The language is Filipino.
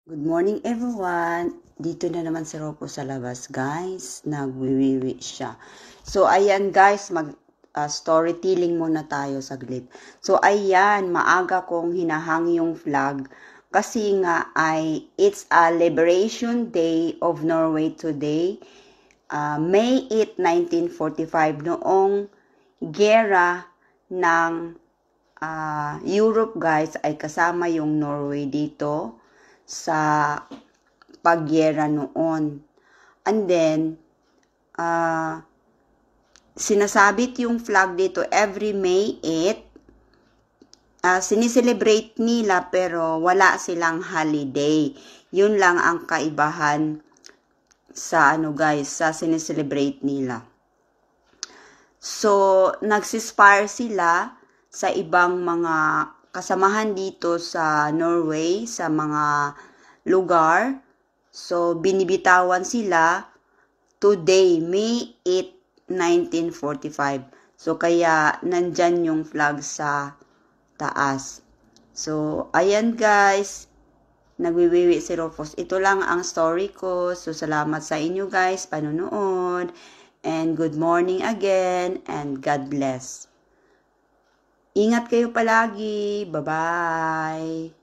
Good morning everyone! Dito na naman si Rocco sa labas guys, nagwiwiwi siya. So ayan guys, storytelling muna tayo saglit. So ayan, maaga kong hinahang yung flag kasi nga it's a Liberation Day of Norway today. May 8, 1945 noong gera ng Europe guys ay kasama yung Norway dito sa pagyera noon. And then, sinasabit yung flag dito every May 8. Sinicelebrate nila pero wala silang holiday. Yun lang ang kaibahan sa sa sinicelebrate nila. So, nagsispire sila sa ibang mga kasamahan dito sa Norway, sa mga lugar. So, binibitawan sila today, May 8, 1945. So, kaya nandyan yung flag sa taas. So, ayan guys, nagwiwiwi si Rufus. Ito lang ang story ko. So, salamat sa inyo guys, panunood. And good morning again, and God bless. Ingat kayo palagi. Bye-bye.